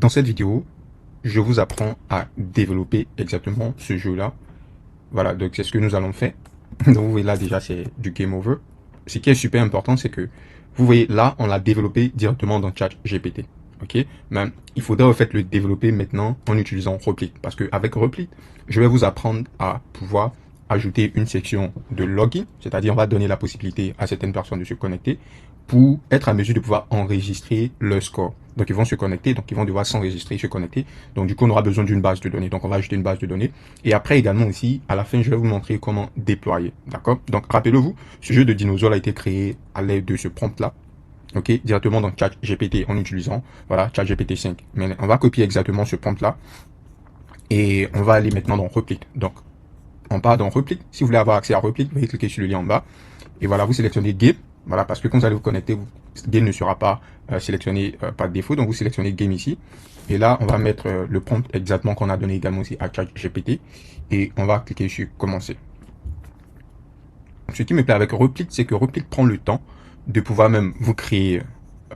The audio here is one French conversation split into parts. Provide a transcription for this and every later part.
Dans cette vidéo, je vous apprends à développer exactement ce jeu-là. Voilà, donc c'est ce que nous allons faire. Donc vous voyez là déjà, c'est du game over. Ce qui est super important, c'est que vous voyez là, on l'a développé directement dans ChatGPT. Ok, mais il faudra en fait le développer maintenant en utilisant Replit. Parce qu'avec Replit, je vais vous apprendre à pouvoir ajouter une section de login, c'est-à-dire on va donner la possibilité à certaines personnes de se connecter pour être à mesure de pouvoir enregistrer leur score. Donc ils vont se connecter, donc ils vont devoir s'enregistrer, se connecter. Donc du coup on aura besoin d'une base de données. Donc on va ajouter une base de données. Et après également aussi, à la fin je vais vous montrer comment déployer. D'accord? Donc rappelez-vous, ce jeu de dinosaures a été créé à l'aide de ce prompt là. Ok, directement dans ChatGPT en utilisant, voilà, ChatGPT 5. Mais on va copier exactement ce prompt là. Et on va aller maintenant dans Replit. Donc on part dans Replit. Si vous voulez avoir accès à Replit, vous allez cliquer sur le lien en bas. Et voilà, vous sélectionnez Game. Voilà, parce que quand vous allez vous connecter, Game ne sera pas sélectionné par défaut. Donc vous sélectionnez Game ici. Et là, on va mettre le prompt exactement qu'on a donné également aussi à ChatGPT. Et on va cliquer sur Commencer. Ce qui me plaît avec Replit, c'est que Replit prend le temps de pouvoir même vous créer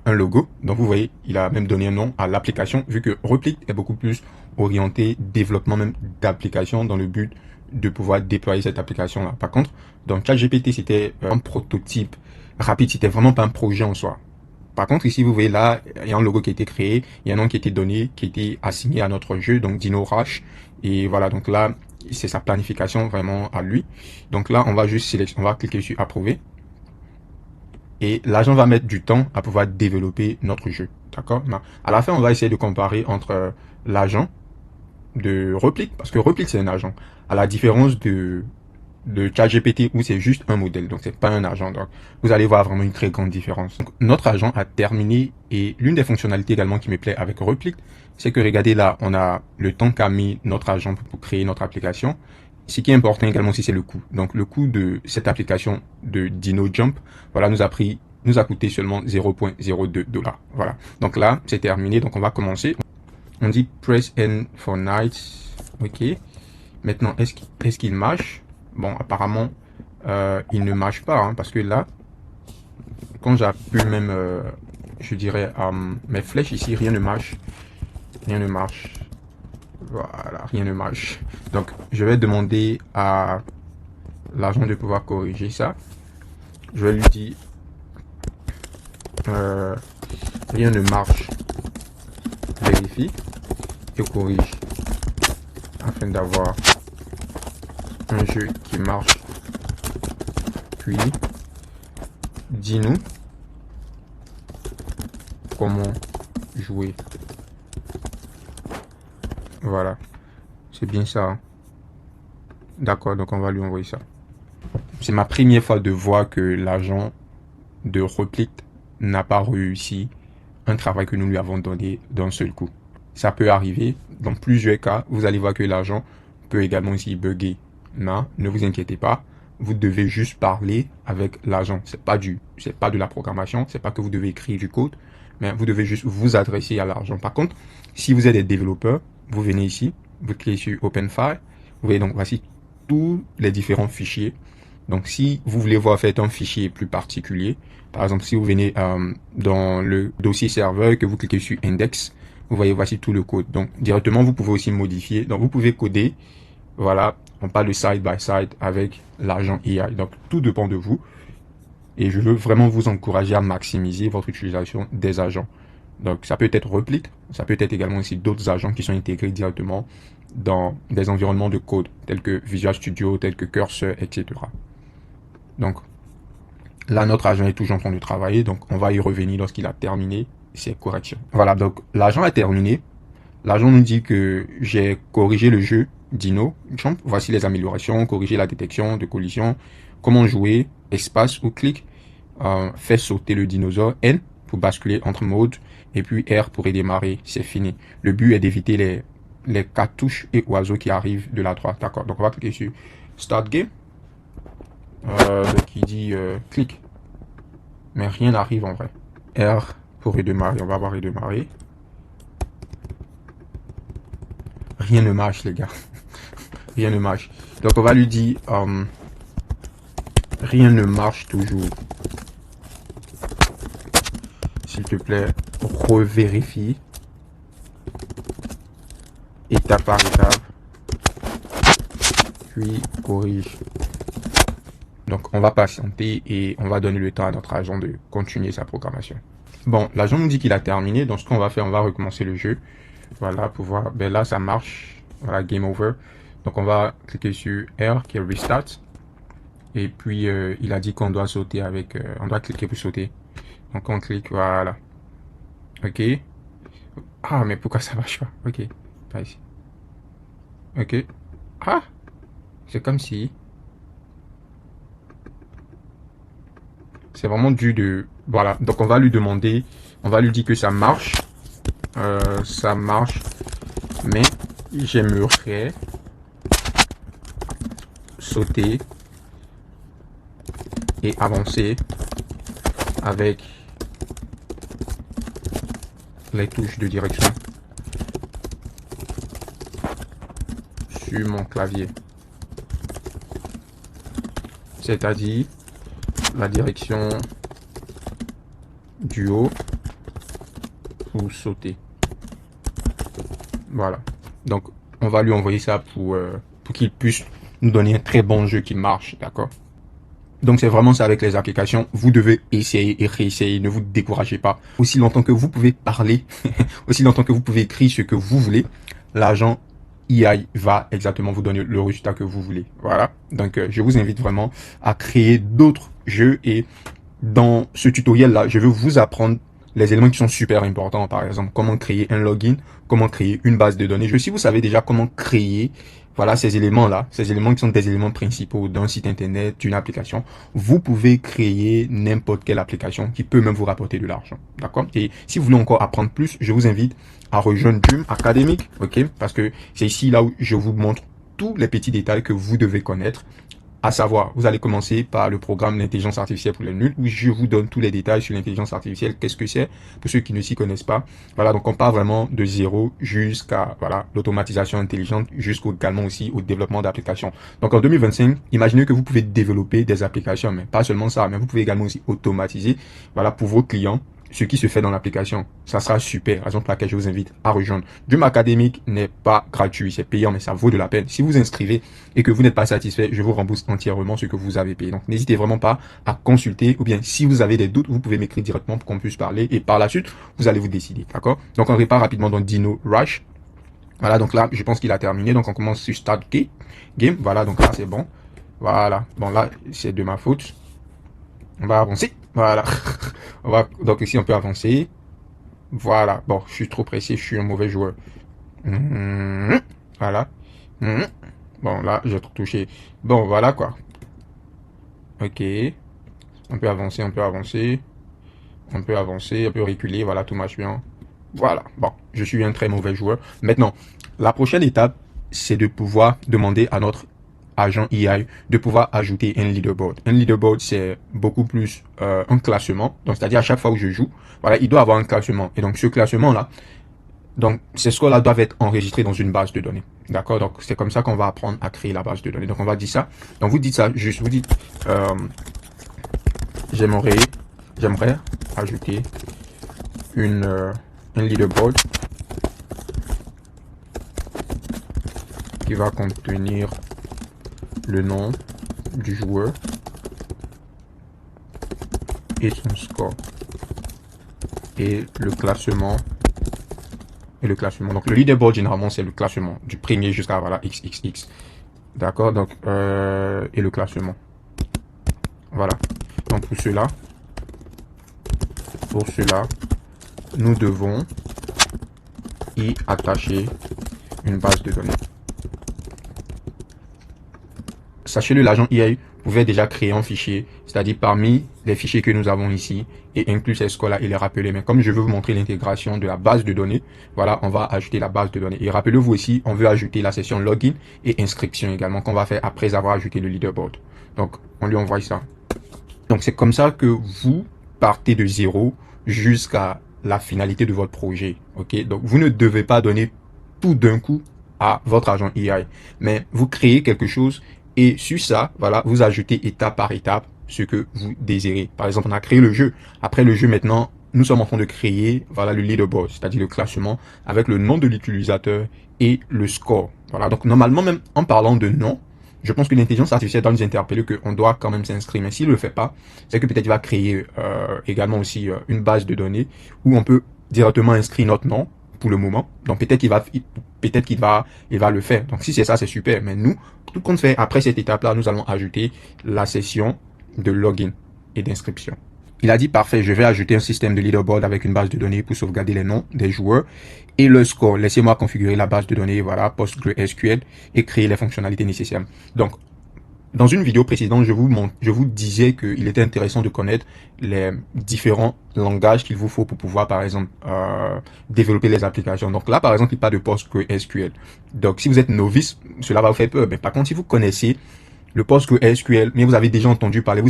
un logo. Donc vous voyez, il a même donné un nom à l'application, vu que Replit est beaucoup plus orienté développement même d'application dans le but de pouvoir déployer cette application-là. Par contre, dans ChatGPT, c'était un prototype rapide, c'était vraiment pas un projet en soi. Par contre, ici, vous voyez là, il y a un logo qui a été créé, il y a un nom qui a été donné, qui a été assigné à notre jeu, donc Dino Rush. Et voilà, donc là, c'est sa planification vraiment à lui. Donc là, on va juste sélectionner, on va cliquer sur approuver. Et l'agent va mettre du temps à pouvoir développer notre jeu. D'accord? À la fin, on va essayer de comparer entre l'agent de Replit, parce que Replit, c'est un agent. À la différence de ChatGPT où c'est juste un modèle, donc c'est pas un agent. Donc vous allez voir vraiment une très grande différence. Donc, notre agent a terminé et l'une des fonctionnalités également qui me plaît avec Replit, c'est que regardez là, on a le temps qu'a mis notre agent pour créer notre application. Ce qui est important également aussi, c'est le coût. Donc le coût de cette application de Dino Jump, voilà, nous a coûté seulement 0,02 $. Voilà. Donc là, c'est terminé. Donc on va commencer. On dit press N for night. Ok. Maintenant, est-ce qu'il marche? Bon, apparemment, il ne marche pas, hein, parce que là, quand j'appuie même, je dirais, mes flèches ici, rien ne marche. Rien ne marche. Voilà, rien ne marche. Donc, je vais demander à l'agent de pouvoir corriger ça. Je vais lui dire, rien ne marche. Vérifie et corrige afin d'avoir un jeu qui marche. Puis, dis-nous comment jouer. Voilà, c'est bien ça. Hein. D'accord, donc on va lui envoyer ça. C'est ma première fois de voir que l'agent de Replit n'a pas réussi un travail que nous lui avons donné d'un seul coup. Ça peut arriver. Dans plusieurs cas, vous allez voir que l'agent peut également aussi bugger. Mais ne vous inquiétez pas. Vous devez juste parler avec l'agent. C'est pas de la programmation. C'est pas que vous devez écrire du code. Mais vous devez juste vous adresser à l'agent. Par contre, si vous êtes des développeurs, vous venez ici, vous cliquez sur Open File. Vous voyez donc, voici tous les différents fichiers. Donc, si vous voulez voir fait un fichier plus particulier, par exemple, si vous venez dans le dossier serveur et que vous cliquez sur Index, vous voyez, voici tout le code. Donc, directement, vous pouvez aussi modifier. Donc, vous pouvez coder. Voilà, on parle de side by side avec l'agent AI. Donc, tout dépend de vous. Et je veux vraiment vous encourager à maximiser votre utilisation des agents. Donc, ça peut être Replit, ça peut être également aussi d'autres agents qui sont intégrés directement dans des environnements de code, tels que Visual Studio, tels que Cursor, etc. Donc, là, notre agent est toujours en train de travailler, donc on va y revenir lorsqu'il a terminé ses corrections. Voilà, donc l'agent a terminé. L'agent nous dit que j'ai corrigé le jeu Dino Jump. Voici les améliorations, corriger la détection de collision, comment jouer, espace ou clic, fait sauter le dinosaure, N pour basculer entre modes, et puis R pour redémarrer, c'est fini. Le but est d'éviter les cartouches et oiseaux qui arrivent de la droite. D'accord, donc on va cliquer sur Start Game. Qui dit clic. Mais rien n'arrive en vrai. R pour redémarrer, on va voir redémarrer. Rien ne marche les gars. Rien ne marche. Donc on va lui dire rien ne marche toujours. S'il te plaît, revérifie. étape par étape, puis corrige. Donc, on va patienter et on va donner le temps à notre agent de continuer sa programmation. Bon, l'agent nous dit qu'il a terminé. Donc, ce qu'on va faire, on va recommencer le jeu. Voilà, pour voir. Ben là, ça marche. Voilà, game over. Donc, on va cliquer sur R qui est restart. Et puis, il a dit qu'on doit sauter avec... on doit cliquer pour sauter. Donc, on clique, voilà. OK. Ah, mais pourquoi ça marche pas? OK. Pas ici. OK. Ah! C'est comme si... C'est vraiment dû de... Voilà. Donc, on va lui demander... On va lui dire que ça marche. Ça marche. Mais j'aimerais sauter et avancer avec les touches de direction sur mon clavier. C'est-à-dire la direction du haut pour sauter. Voilà. Donc, on va lui envoyer ça pour qu'il puisse nous donner un très bon jeu qui marche. D'accord? Donc, c'est vraiment ça avec les applications. Vous devez essayer et réessayer. Ne vous découragez pas. Aussi longtemps que vous pouvez parler, aussi longtemps que vous pouvez écrire ce que vous voulez, l'agent AI va exactement vous donner le résultat que vous voulez. Voilà. Donc, je vous invite vraiment à créer d'autres jeux et dans ce tutoriel-là, je vais vous apprendre les éléments qui sont super importants. Par exemple, comment créer un login, comment créer une base de données. Si vous savez déjà comment créer, voilà, ces éléments-là, ces éléments qui sont des éléments principaux d'un site internet, d'une application, vous pouvez créer n'importe quelle application qui peut même vous rapporter de l'argent. D'accord? Et si vous voulez encore apprendre plus, je vous invite à rejoindre Dream Academic, ok? Parce que c'est ici là où je vous montre tous les petits détails que vous devez connaître. À savoir, vous allez commencer par le programme d'intelligence artificielle pour les nuls, où je vous donne tous les détails sur l'intelligence artificielle, qu'est-ce que c'est, pour ceux qui ne s'y connaissent pas. Voilà, donc on part vraiment de zéro jusqu'à voilà l'automatisation intelligente, jusqu'au également aussi au développement d'applications. Donc en 2025, imaginez que vous pouvez développer des applications, mais pas seulement ça, mais vous pouvez également aussi automatiser, voilà, pour vos clients, ce qui se fait dans l'application. Ça sera super, raison pour laquelle je vous invite à rejoindre. Dream Academic n'est pas gratuit, c'est payant, mais ça vaut de la peine. Si vous inscrivez et que vous n'êtes pas satisfait, je vous rembourse entièrement ce que vous avez payé. Donc, n'hésitez vraiment pas à consulter, ou bien si vous avez des doutes, vous pouvez m'écrire directement pour qu'on puisse parler, et par la suite, vous allez vous décider, d'accord? Donc, on répare rapidement dans Dino Rush. Voilà, donc là, je pense qu'il a terminé. Donc, on commence sur Start Game. Voilà, donc là, c'est bon. Voilà, bon là, c'est de ma faute. On va avancer. Voilà. Donc ici, on peut avancer. Voilà. Bon, je suis trop pressé. Je suis un mauvais joueur. Voilà. Bon, là, j'ai trop touché. Bon, voilà quoi. Ok. On peut avancer, on peut avancer. On peut avancer, on peut reculer. Voilà, tout marche bien. Voilà. Bon, je suis un très mauvais joueur. Maintenant, la prochaine étape, c'est de pouvoir demander à notre agent AI de pouvoir ajouter un leaderboard. Un leaderboard, c'est beaucoup plus un classement. Donc, c'est-à-dire à chaque fois où je joue, voilà, il doit avoir un classement. Et donc, ce classement-là, donc, ces scores-là doivent être enregistrés dans une base de données. D'accord? Donc, c'est comme ça qu'on va apprendre à créer la base de données. Donc, on va dire ça. Donc, vous dites ça, juste, vous dites, j'aimerais ajouter un leaderboard qui va contenir le nom du joueur et son score et le classement donc le leaderboard généralement c'est le classement du premier jusqu'à voilà XXX, d'accord? Donc et le classement, voilà. Donc pour cela nous devons y attacher une base de données. Sachez-le, l'agent AI pouvait déjà créer un fichier, c'est-à-dire parmi les fichiers que nous avons ici, et inclure ces scores-là et les rappeler. Mais comme je veux vous montrer l'intégration de la base de données, voilà, on va ajouter la base de données. Et rappelez-vous aussi, on veut ajouter la session login et inscription également, qu'on va faire après avoir ajouté le leaderboard. Donc, on lui envoie ça. Donc, c'est comme ça que vous partez de zéro jusqu'à la finalité de votre projet. Ok? Donc, vous ne devez pas donner tout d'un coup à votre agent AI, mais vous créez quelque chose et sur ça, voilà, vous ajoutez étape par étape ce que vous désirez. Par exemple, on a créé le jeu. Après le jeu, maintenant, nous sommes en train de créer, voilà, le leaderboard, c'est-à-dire le classement avec le nom de l'utilisateur et le score. Voilà, donc normalement, même en parlant de nom, je pense que l'intelligence artificielle doit nous interpeller qu'on doit quand même s'inscrire. Mais s'il ne le fait pas, c'est que peut-être il va créer également aussi une base de données où on peut directement inscrire notre nom pour le moment. Donc peut-être qu'il va le faire. Donc si c'est ça, c'est super. Mais nous, tout compte fait, après cette étape-là, nous allons ajouter la session de login et d'inscription. Il a dit parfait, je vais ajouter un système de leaderboard avec une base de données pour sauvegarder les noms des joueurs et le score. Laissez-moi configurer la base de données, voilà, PostgreSQL et créer les fonctionnalités nécessaires. Donc, dans une vidéo précédente, je vous disais qu'il était intéressant de connaître les différents langages qu'il vous faut pour pouvoir, par exemple, développer les applications. Donc là, par exemple, il parle de PostgreSQL. Donc, si vous êtes novice, cela va vous faire peur. Mais par contre, si vous connaissez le PostgreSQL, mais vous avez déjà entendu parler, vous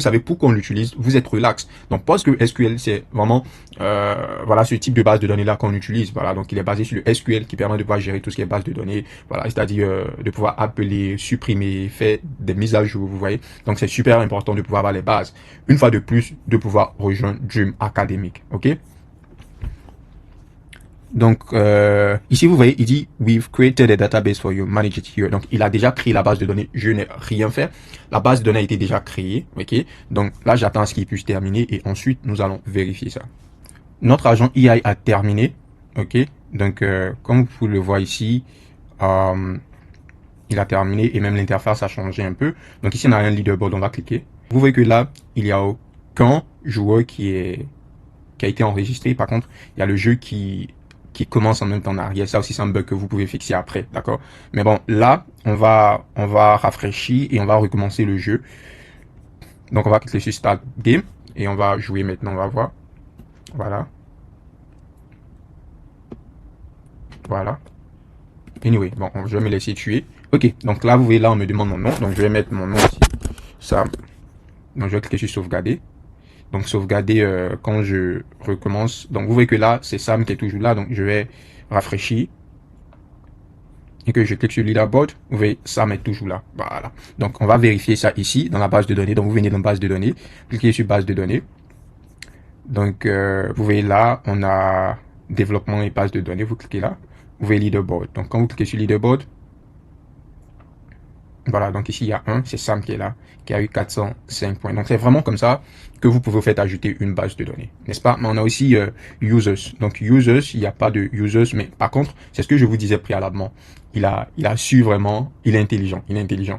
savez pourquoi on l'utilise, vous êtes relax. Donc PostgreSQL, c'est vraiment voilà ce type de base de données là qu'on utilise. Voilà, donc il est basé sur le SQL qui permet de pouvoir gérer tout ce qui est base de données. Voilà, c'est-à-dire de pouvoir appeler, supprimer, faire des mises à jour. Vous voyez. Donc c'est super important de pouvoir avoir les bases. Une fois de plus, de pouvoir rejoindre Dream Academic. Ok. Donc, ici, vous voyez, il dit, we've created a database for you, manage it here. Donc, il a déjà créé la base de données. Je n'ai rien fait. La base de données a été déjà créée. OK? Donc, là, j'attends à ce qu'il puisse terminer et ensuite, nous allons vérifier ça. Notre agent AI a terminé. OK? Donc, comme vous pouvez le voir ici, il a terminé et même l'interface a changé un peu. Donc, ici, on a un leaderboard. On va cliquer. Vous voyez que là, il n'y a aucun joueur qui a été enregistré. Par contre, il y a le jeu qui commence en même temps en arrière. Ça aussi, c'est un bug que vous pouvez fixer après, d'accord? Mais bon, là, on va rafraîchir et on va recommencer le jeu. Donc, on va cliquer sur Start Game et on va jouer maintenant, on va voir. Voilà. Voilà. Anyway, bon, je vais me laisser tuer. Ok, donc là, vous voyez, là, on me demande mon nom. Donc, je vais mettre mon nom ici. Ça. Donc, je vais cliquer sur Sauvegarder. Donc, sauvegarder quand je recommence. Donc, vous voyez que là, c'est Sam qui est toujours là. Donc, je vais rafraîchir. Et que je clique sur Leaderboard. Vous voyez, Sam est toujours là. Voilà. Donc, on va vérifier ça ici, dans la base de données. Donc, vous venez dans la base de données. Cliquez sur base de données. Donc, vous voyez là, on a développement et base de données. Vous cliquez là. Vous voyez Leaderboard. Donc, quand vous cliquez sur Leaderboard, voilà, donc ici, il y a un, c'est Sam qui est là, qui a eu 405 points. Donc, c'est vraiment comme ça que vous pouvez faire ajouter une base de données, n'est-ce pas? Mais on a aussi users. Donc, users, il n'y a pas de users, mais par contre, c'est ce que je vous disais préalablement. Il a su vraiment, il est intelligent.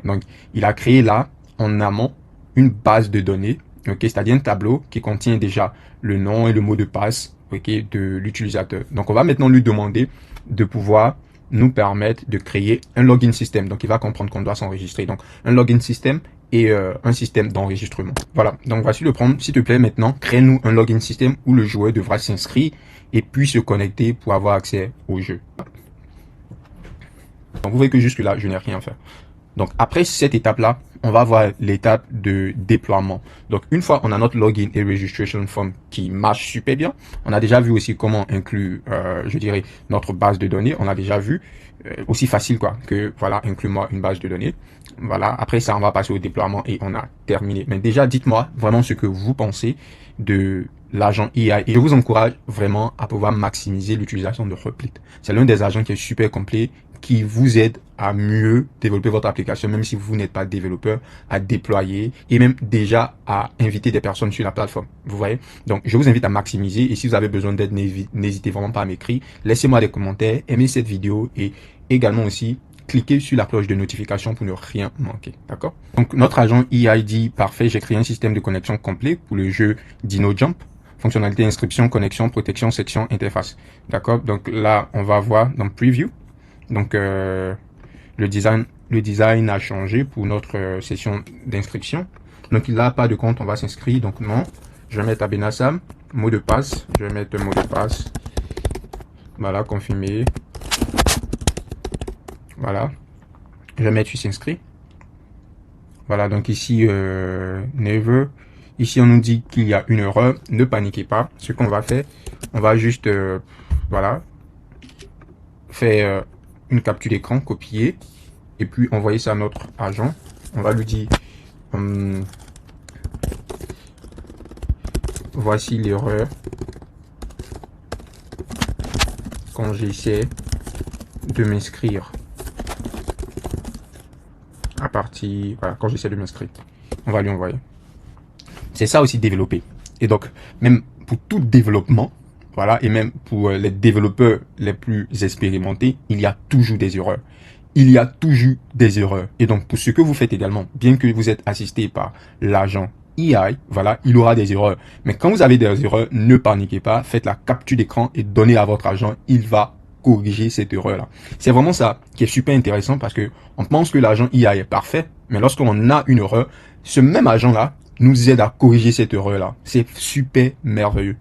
Donc, il a créé là, en amont, une base de données, ok, c'est-à-dire un tableau qui contient déjà le nom et le mot de passe, ok, de l'utilisateur. Donc, on va maintenant lui demander de pouvoir nous permettre de créer un login système. Donc, il va comprendre qu'on doit s'enregistrer. Donc, un login système et un système d'enregistrement. Voilà. Donc, voici le prompt. S'il te plaît, maintenant, crée-nous un login système où le joueur devra s'inscrire et puis se connecter pour avoir accès au jeu. Donc, vous voyez que jusque-là, je n'ai rien fait. Donc, après cette étape-là, on va voir l'étape de déploiement. Donc, une fois on a notre login et registration form qui marche super bien, on a déjà vu aussi comment inclure, je dirais, notre base de données. On a déjà vu aussi facile quoi que voilà, inclus-moi une base de données. Voilà. Après ça, on va passer au déploiement et on a terminé. Mais déjà, dites-moi vraiment ce que vous pensez de l'agent AI. Et je vous encourage vraiment à pouvoir maximiser l'utilisation de Replit. C'est l'un des agents qui est super complet, qui vous aide à mieux développer votre application, même si vous n'êtes pas développeur, à déployer et même déjà à inviter des personnes sur la plateforme. Vous voyez? Donc, je vous invite à maximiser et si vous avez besoin d'aide, n'hésitez vraiment pas à m'écrire. Laissez-moi des commentaires, aimez cette vidéo et également aussi cliquez sur la cloche de notification pour ne rien manquer. D'accord? Donc, notre agent EID, parfait. J'ai créé un système de connexion complet pour le jeu Dino Jump. Fonctionnalité, inscription, connexion, protection, section, interface. D'accord? Donc là, on va voir dans Preview. Donc, le design a changé pour notre session d'inscription. Donc, il n'a pas de compte, on va s'inscrire. Donc, non. Je vais mettre Abenasam, mot de passe. Je vais mettre mot de passe. Voilà, confirmer. Voilà. Je vais mettre s'inscrit. Voilà, donc ici, never. Ici, on nous dit qu'il y a une erreur. Ne paniquez pas. Ce qu'on va faire, on va juste, voilà, faire une capture d'écran, copier, et puis envoyer ça à notre agent. On va lui dire voici l'erreur quand j'essaie de m'inscrire à partir, voilà, quand j'essaie de m'inscrire. On va lui envoyer. C'est ça aussi développer. Et donc, même pour tout développement, voilà, et même pour les développeurs les plus expérimentés, il y a toujours des erreurs. Il y a toujours des erreurs. Et donc, pour ce que vous faites également, bien que vous êtes assisté par l'agent AI, voilà, il aura des erreurs. Mais quand vous avez des erreurs, ne paniquez pas, faites la capture d'écran et donnez à votre agent, il va corriger cette erreur-là. C'est vraiment ça qui est super intéressant parce que on pense que l'agent IA est parfait, mais lorsqu'on a une erreur, ce même agent-là nous aide à corriger cette erreur-là. C'est super merveilleux.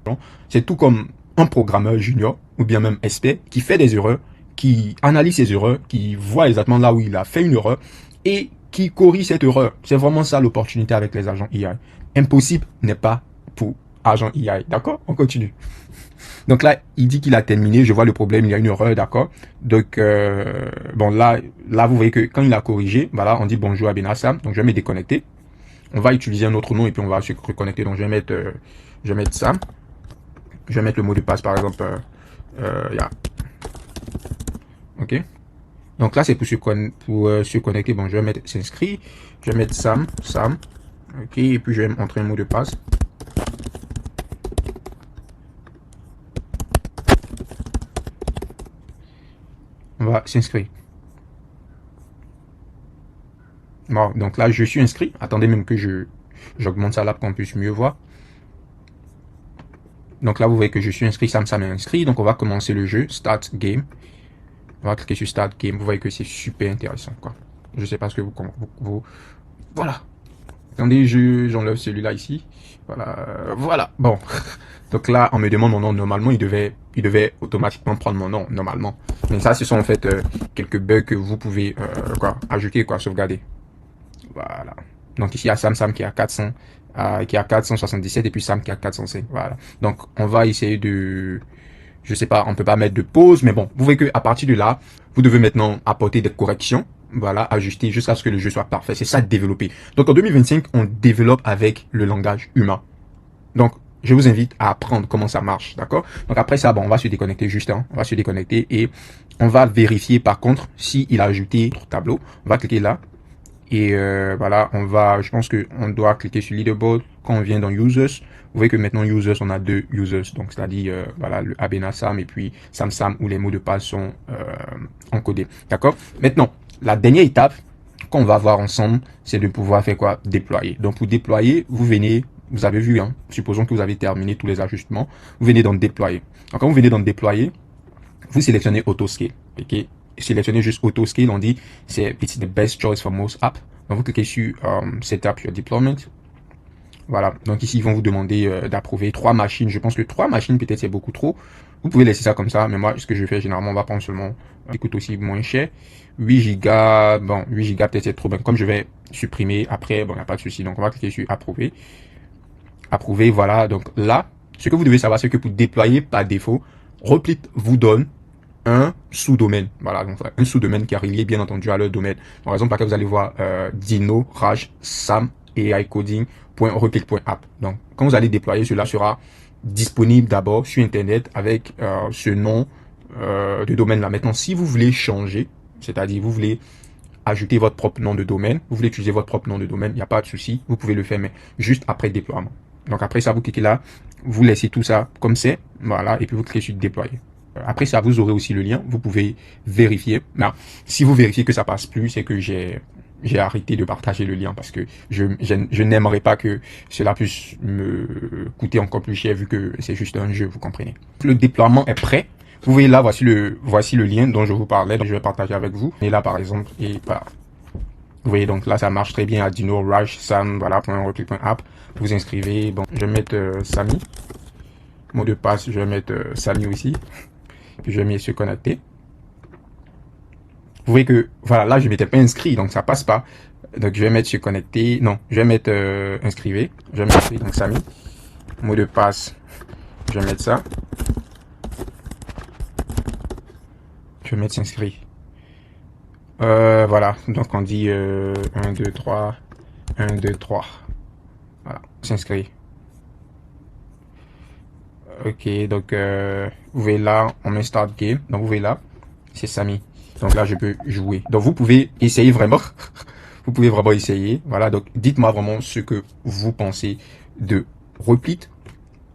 C'est tout comme un programmeur junior ou bien même expert qui fait des erreurs, qui analyse ses erreurs, qui voit exactement là où il a fait une erreur et qui corrige cette erreur. C'est vraiment ça l'opportunité avec les agents IA. Impossible n'est pas pour agent IA. D'accord? On continue. Donc là, il dit qu'il a terminé. Je vois le problème, il y a une erreur, d'accord? Donc, bon, là, vous voyez que quand il a corrigé, voilà, on dit bonjour à Benassam. Donc, je vais me déconnecter. On va utiliser un autre nom et puis on va se reconnecter. Donc, je vais mettre Sam. Je vais mettre le mot de passe, par exemple, yeah. OK? Donc là, c'est pour se connecter. Bon, je vais mettre s'inscrit. Je vais mettre Sam. OK, et puis je vais entrer un mot de passe. On va s'inscrire. Bon, donc là, je suis inscrit. Attendez même que j'augmente ça là pour qu'on puisse mieux voir. Donc là, vous voyez que je suis inscrit. Sam est inscrit. Donc on va commencer le jeu. Start game. On va cliquer sur Start game. Vous voyez que c'est super intéressant, quoi. Je sais pas ce que vous voilà. Attendez, j'enlève celui-là ici. Voilà. Bon. Donc là, on me demande mon nom. Normalement, il devait automatiquement prendre mon nom, normalement. Mais ça, ce sont en fait quelques bugs que vous pouvez ajouter, sauvegarder. Voilà. Donc ici, il y a Sam qui a 400, qui a 477 et puis Sam qui a 405. Voilà. Donc, on va essayer de, je sais pas, on peut pas mettre de pause, mais bon, vous voyez que à partir de là, vous devez maintenant apporter des corrections. Voilà, ajuster jusqu'à ce que le jeu soit parfait. C'est ça, développer. Donc en 2025, on développe avec le langage humain. Donc, je vous invite à apprendre comment ça marche, d'accord? Donc après ça, bon, on va se déconnecter juste, hein, on va se déconnecter et on va vérifier par contre s'il a ajouté notre tableau. On va cliquer là et voilà, je pense que on doit cliquer sur leaderboard quand on vient dans users. Vous voyez que maintenant users, on a deux users, donc c'est-à-dire voilà le Abena Sam et puis Sam où les mots de passe sont encodés, d'accord? Maintenant, la dernière étape qu'on va voir ensemble, c'est de pouvoir faire quoi? Déployer. Donc pour déployer, vous venez, vous avez vu, hein, supposons que vous avez terminé tous les ajustements, vous venez dans déployer. Donc quand vous venez dans déployer, vous sélectionnez Autoscale. Ok, sélectionnez juste Autoscale, on dit c'est the best choice for most apps. Donc vous cliquez sur Setup your deployment. Voilà, donc ici ils vont vous demander d'approuver 3 machines. Je pense que 3 machines peut-être c'est beaucoup trop. Vous pouvez laisser ça comme ça, mais moi ce que je fais généralement, on va prendre seulement, qui coûte aussi moins cher. 8 Go, bon 8 Go peut-être c'est trop bien. Comme je vais supprimer après, bon il n'y a pas de souci. Donc on va cliquer sur approuver. Approuver, voilà. Donc là, ce que vous devez savoir, c'est que pour déployer par défaut, Replit vous donne un sous-domaine. Voilà, donc un sous-domaine qui est relié bien entendu à leur domaine. Donc, par exemple, là, vous allez voir Dino, Raj, Sam, AI Coding.replit.app. Donc, quand vous allez déployer, cela sera disponible d'abord sur Internet avec ce nom de domaine-là. Maintenant, si vous voulez changer, c'est-à-dire vous voulez ajouter votre propre nom de domaine, vous voulez utiliser votre propre nom de domaine, il n'y a pas de souci, vous pouvez le faire, mais juste après le déploiement. Donc après ça, vous cliquez là, vous laissez tout ça comme c'est, voilà, et puis vous cliquez sur déployer. Après ça, vous aurez aussi le lien, vous pouvez vérifier. Mais si vous vérifiez que ça passe plus, c'est que j'ai arrêté de partager le lien parce que je n'aimerais pas que cela puisse me coûter encore plus cher vu que c'est juste un jeu, vous comprenez. Le déploiement est prêt. Vous voyez là, voici le lien dont je vous parlais, donc je vais partager avec vous. Et là, par exemple, et voilà. Vous voyez, donc là, ça marche très bien à Dino, Raj, Sam, voilà, .replit.app. Vous inscrivez, bon, je vais mettre Samy. Mot de passe, je vais mettre Samy aussi. Puis je vais mettre se connecter. Vous voyez que, voilà, là, je m'étais pas inscrit, donc ça passe pas. Donc, je vais mettre se connecter. Non, je vais mettre inscrivez. Je vais mettre donc Samy. Mot de passe, je vais mettre ça. Je vais mettre s'inscrit. Voilà, donc on dit 1, 2, 3, 1, 2, 3. Voilà, s'inscrit. Ok, donc vous voyez là, on met Start Game. Donc vous voyez là, c'est Samy. Donc là, je peux jouer. Donc vous pouvez essayer vraiment. Vous pouvez vraiment essayer. Voilà, donc dites-moi vraiment ce que vous pensez de Replit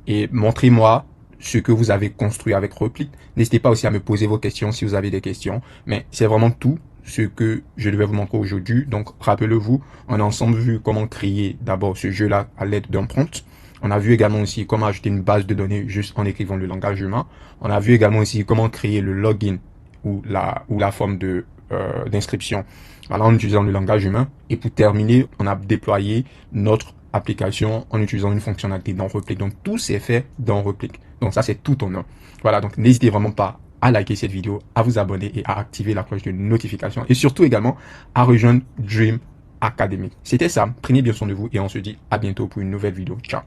et montrez-moi ce que vous avez construit avec Replit. N'hésitez pas aussi à me poser vos questions si vous avez des questions. Mais c'est vraiment tout ce que je devais vous montrer aujourd'hui. Donc rappelez-vous, on a ensemble vu comment créer d'abord ce jeu-là à l'aide d'un prompt. On a vu également aussi comment ajouter une base de données juste en écrivant le langage humain. On a vu également aussi comment créer le login ou la forme de d'inscription en utilisant le langage humain. Et pour terminer, on a déployé notre application en utilisant une fonctionnalité dans Replic. Donc tout s'est fait dans Replic. Donc ça, c'est tout en un. Voilà, donc n'hésitez vraiment pas à liker cette vidéo, à vous abonner et à activer la cloche de notification. Et surtout également à rejoindre Dream Academy. C'était ça. Prenez bien soin de vous et on se dit à bientôt pour une nouvelle vidéo. Ciao.